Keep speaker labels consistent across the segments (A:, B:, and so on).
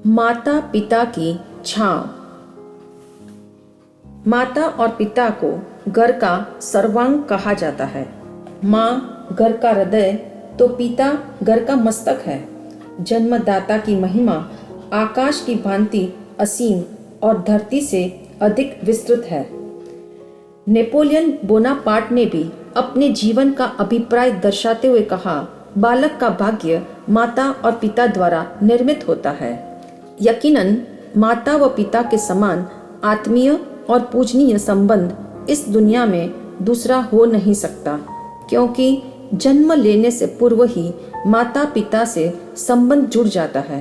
A: माता पिता की छांव। माता और पिता को घर का सर्वांग कहा जाता है। माँ घर का हृदय तो पिता घर का मस्तक है। जन्मदाता की महिमा आकाश की भांति असीम और धरती से अधिक विस्तृत है। नेपोलियन बोनापार्ट ने भी अपने जीवन का अभिप्राय दर्शाते हुए कहा, बालक का भाग्य माता और पिता द्वारा निर्मित होता है। यकीनन माता व पिता के समान आत्मीय और पूजनीय संबंध इस दुनिया में दूसरा हो नहीं सकता, क्योंकि जन्म लेने से पूर्व ही माता पिता से संबंध जुड़ जाता है।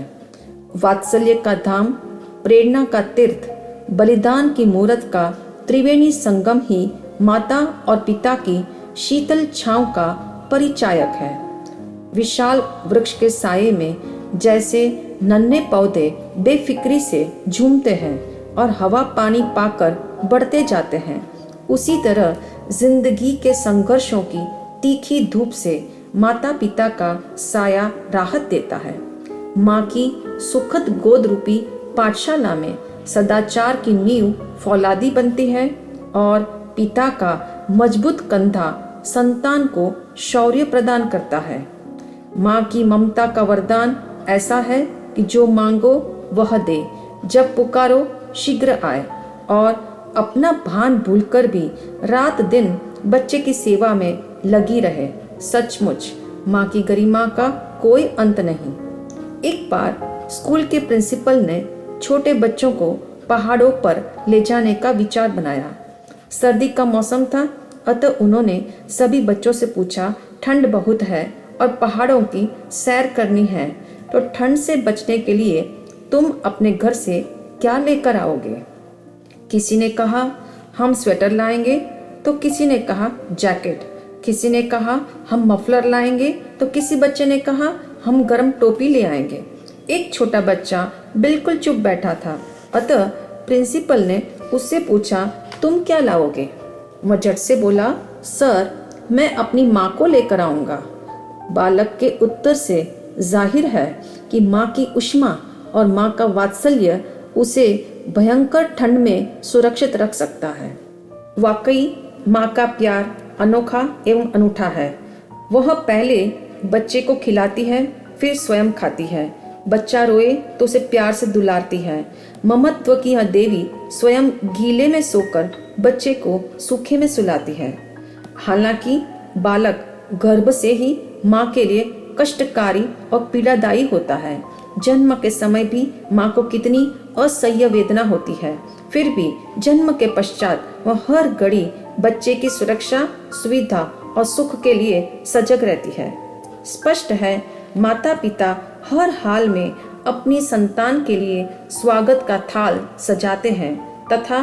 A: वात्सल्य का धाम, प्रेरणा का तीर्थ, बलिदान की मूरत का त्रिवेणी संगम ही माता और पिता की शीतल छांव का परिचायक है। विशाल वृक्ष के साये में जैसे नन्हे पौधे बेफिक्री से झूमते हैं और हवा पानी पाकर बढ़ते जाते हैं, उसी तरह जिंदगी के संघर्षों की तीखी धूप से माता पिता का साया राहत देता है। माँ की सुखद गोद रूपी पाठशाला में सदाचार की नींव फौलादी बनती है और पिता का मजबूत कंधा संतान को शौर्य प्रदान करता है। माँ की ममता का वरदान ऐसा है कि जो मांगो वह दे, जब पुकारो शीघ्र आए, और अपना भान भूलकर भी रात दिन बच्चे की सेवा में लगी रहे। सचमुच माँ की गरिमा का कोई अंत नहीं। एक बार स्कूल के प्रिंसिपल ने छोटे बच्चों को पहाड़ों पर ले जाने का विचार बनाया। सर्दी का मौसम था, अतः उन्होंने सभी बच्चों से पूछा, ठंड बहुत है और पहाड़ों की सैर करनी है, तो ठंड से बचने के लिए तुम अपने घर से क्या लेकर आओगे? किसी ने कहा हम स्वेटर लाएंगे, तो किसी ने कहा जैकेट, किसी ने कहा हम मफलर लाएंगे, तो किसी बच्चे ने कहा हम गर्म टोपी ले आएंगे। एक छोटा बच्चा बिल्कुल चुप बैठा था, अतः प्रिंसिपल ने उससे पूछा तुम क्या लाओगे? वह झट से बोला, सर मैं अपनी माँ को लेकर आऊंगा। बालक के उत्तर से जाहिर है कि माँ की उष्मा और माँ का वात्सल्य उसे भयंकर ठंड में सुरक्षित रख सकता है। वाकई माँ का प्यार अनोखा एवं अनूठा है। वह पहले बच्चे को खिलाती है, फिर स्वयं खाती है। बच्चा रोए तो उसे प्यार से दुलारती है। ममत्व की यह देवी स्वयं गीले में सोकर बच्चे को सूखे में सुलाती है। हालांकि बालक गर्भ से ही माँ के लिए कष्टकारी और पीड़ादायी होता है। जन्म के समय भी माँ को कितनी असह्य वेदना होती है, फिर भी जन्म के पश्चात वह हर घड़ी बच्चे की सुरक्षा, सुविधा और सुख के लिए सजग रहती है। स्पष्ट है, माता पिता हर हाल में अपनी संतान के लिए स्वागत का थाल सजाते हैं तथा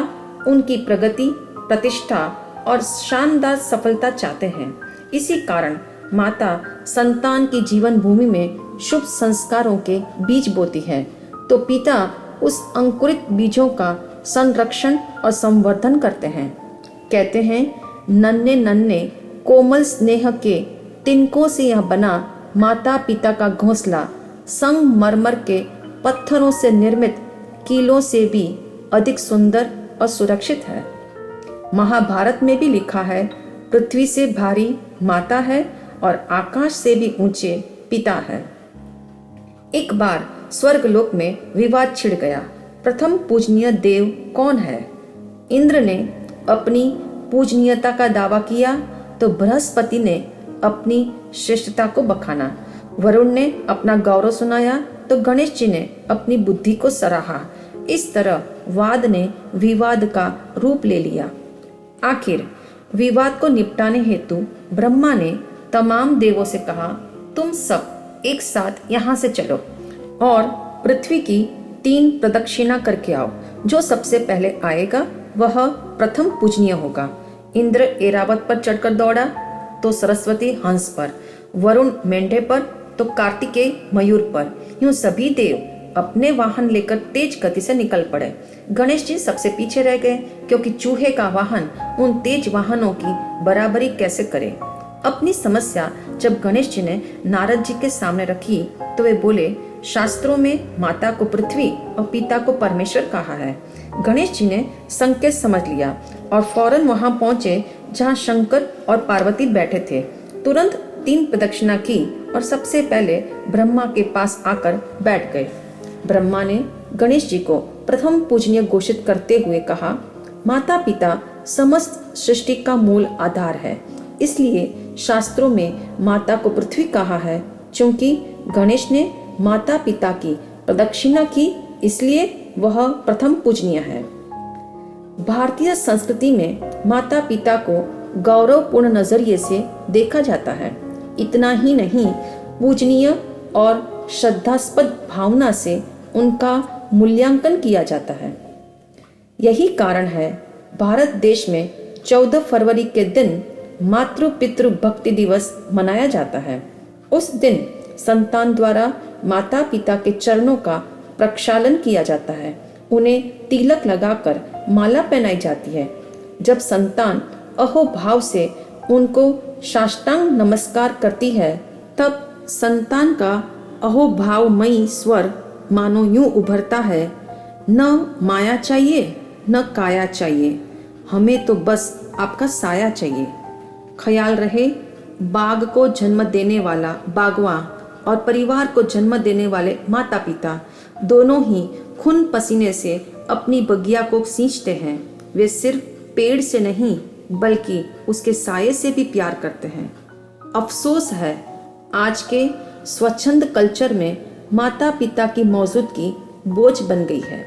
A: उनकी प्रगति, प्रतिष्ठा और शानदार सफलता चाहते हैं। इसी कारण माता संतान की जीवन भूमि में शुभ संस्कारों के बीज बोती है, तो पिता उस अंकुरित बीजों का संरक्षण और संवर्धन करते हैं। कहते हैं, नन्हे नन्हे कोमल स्नेह के तिनकों से यह बना माता पिता का घोंसला संगमरमर के पत्थरों से निर्मित कीलों से भी अधिक सुंदर और सुरक्षित है। महाभारत में भी लिखा है, पृथ्वी से भारी माता है और आकाश से भी ऊंचे पिता है। एक बार स्वर्गलोक में विवाद छिड़ गया। प्रथम पूजनीय देव कौन है? इंद्र ने अपनी पूजनीयता का दावा किया तो बृहस्पति ने अपनी श्रेष्ठता को बखाना। वरुण ने अपना गौरव सुनाया तो गणेश जी ने अपनी बुद्धि को सराहा। इस तरह वाद ने विवाद का रूप ले लिया। आखिर विवाद को निपटाने हेतु ब्रह्मा ने तमाम देवों से कहा, तुम सब एक साथ यहाँ से चलो और पृथ्वी की 3 प्रदक्षिणा करके आओ। जो सबसे पहले आएगा वह प्रथम पूजनीय होगा। इंद्र ऐरावत पर चढ़कर दौड़ा तो सरस्वती हंस पर, वरुण मेंढे पर तो कार्तिकेय मयूर पर। यूं सभी देव अपने वाहन लेकर तेज गति से निकल पड़े। गणेश जी सबसे पीछे रह गए, क्योंकि चूहे का वाहन उन तेज वाहनों की बराबरी कैसे करे। अपनी समस्या जब गणेश जी ने नारद जी के सामने रखी तो वे बोले, शास्त्रों में माता को पृथ्वी और पिता को परमेश्वर कहा है। गणेश जी ने संकेत समझ लिया और फौरन वहां पहुंचे जहां शंकर और पार्वती बैठे थे। तुरंत 3 प्रदक्षिणा की और सबसे पहले ब्रह्मा के पास आकर बैठ गए। ब्रह्मा ने गणेश जी को प्रथम पूजनीय घोषित करते हुए कहा, माता पिता समस्त सृष्टि का मूल आधार है, इसलिए शास्त्रों में माता को पृथ्वी कहा है। क्योंकि गणेश ने माता पिता की प्रदक्षिणा की, इसलिए वह प्रथम पूजनीय है। भारतीय संस्कृति में माता पिता को गौरवपूर्ण नजरिए से देखा जाता है। इतना ही नहीं, पूजनीय और श्रद्धास्पद भावना से उनका मूल्यांकन किया जाता है। यही कारण है भारत देश में 14 फरवरी के दिन मातृ पितृ भक्ति दिवस मनाया जाता है। उस दिन संतान द्वारा माता पिता के चरणों का प्रक्षालन किया जाता है। उन्हें तिलक लगाकर माला पहनाई जाती है। जब संतान अहोभाव से उनको साष्टांग नमस्कार करती है, तब संतान का अहोभावमयी स्वर मानो यूं उभरता है, न माया चाहिए न काया चाहिए, हमें तो बस आपका साया चाहिए। ख्याल रहे, बाग को जन्म देने वाला बागवां और परिवार को जन्म देने वाले माता पिता दोनों ही खून पसीने से अपनी बगिया को सींचते हैं। वे सिर्फ पेड़ से नहीं बल्कि उसके साये से भी प्यार करते हैं। अफसोस है, आज के स्वच्छंद कल्चर में माता पिता की मौजूदगी बोझ बन गई है।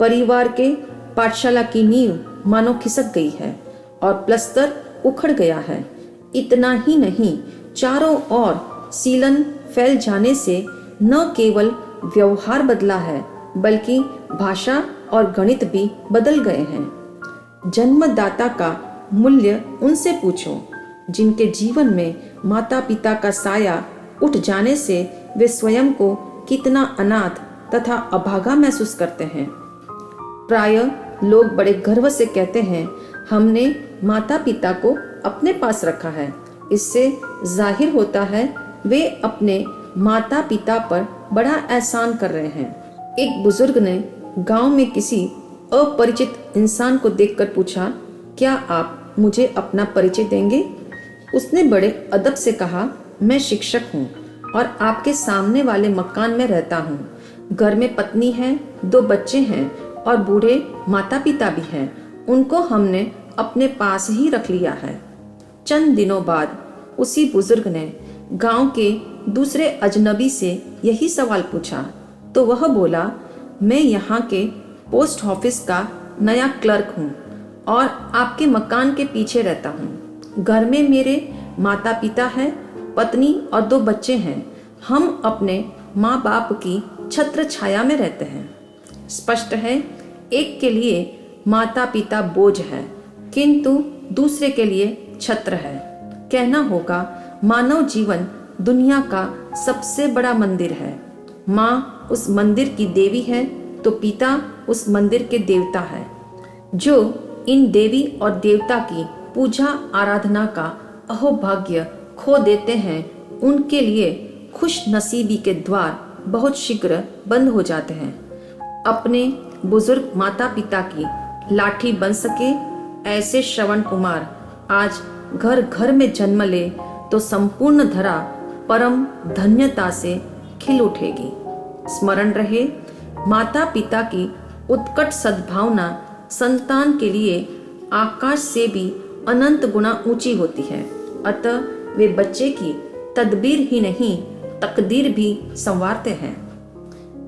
A: परिवार के पाठशाला की नींव मानो खिसक गई है और प्लस्तर उखड़ गया है। इतना ही नहीं, चारों ओर सीलन फैल जाने से न केवल व्यवहार बदला है बल्कि भाषा और गणित भी बदल गए हैं। जन्मदाता का मूल्य उनसे पूछो जिनके जीवन में माता पिता का साया उठ जाने से वे स्वयं को कितना अनाथ तथा अभागा महसूस करते हैं। प्रायः लोग बड़े गर्व से कहते हैं, हमने माता पिता को अपने पास रखा है। इससे जाहिर होता है वे अपने माता पिता पर बड़ा एहसान कर रहे हैं। एक बुजुर्ग ने गांव में किसी अपरिचित इंसान को देखकर पूछा, क्या आप मुझे अपना परिचय देंगे? उसने बड़े अदब से कहा, मैं शिक्षक हूँ और आपके सामने वाले मकान में रहता हूँ। घर में पत्नी है, 2 बच्चे हैं और बूढ़े माता पिता भी हैं। उनको हमने अपने पास ही रख लिया है। चंद दिनों बाद उसी बुजुर्ग ने गांव के दूसरे अजनबी से यही सवाल पूछा तो वह बोला, मैं यहाँ के पोस्ट ऑफिस का नया क्लर्क हूँ और आपके मकान के पीछे रहता हूँ। घर में मेरे माता पिता है, पत्नी और 2 बच्चे हैं। हम अपने माँ बाप की छत्र छाया में रहते हैं। स्पष्ट है, एक के लिए माता पिता बोझ है किंतु दूसरे के लिए छत्र है। कहना होगा, मानव जीवन दुनिया का सबसे बड़ा मंदिर है। माँ उस मंदिर की देवी है तो पिता उस मंदिर के देवता है। जो इन देवी और देवता की पूजा आराधना का अहोभाग्य खो देते हैं, उनके लिए खुश नसीबी के द्वार बहुत शीघ्र बंद हो जाते हैं। अपने बुजुर्ग माता पिता की लाठी बन सके ऐसे श्रवण कुमार आज घर घर में जन्म ले तो संपूर्ण धरा परम धन्यता से खिल उठेगी। स्मरण रहे, माता पिता की उत्कट सद्भावना संतान के लिए आकाश से भी अनंत गुना ऊंची होती है। अतः वे बच्चे की तदबीर ही नहीं तकदीर भी संवारते हैं।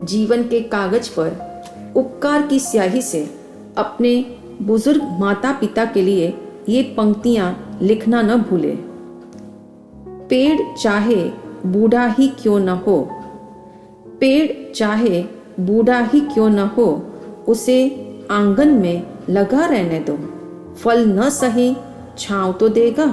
A: जीवन के कागज पर उपकार की स्याही से अपने बुजुर्ग माता पिता के लिए ये पंक्तियां लिखना न भूले। पेड़ चाहे बूढ़ा ही क्यों न हो, पेड़ चाहे बूढ़ा ही क्यों न हो, उसे आंगन में लगा रहने दो। फल न सही छांव तो देगा।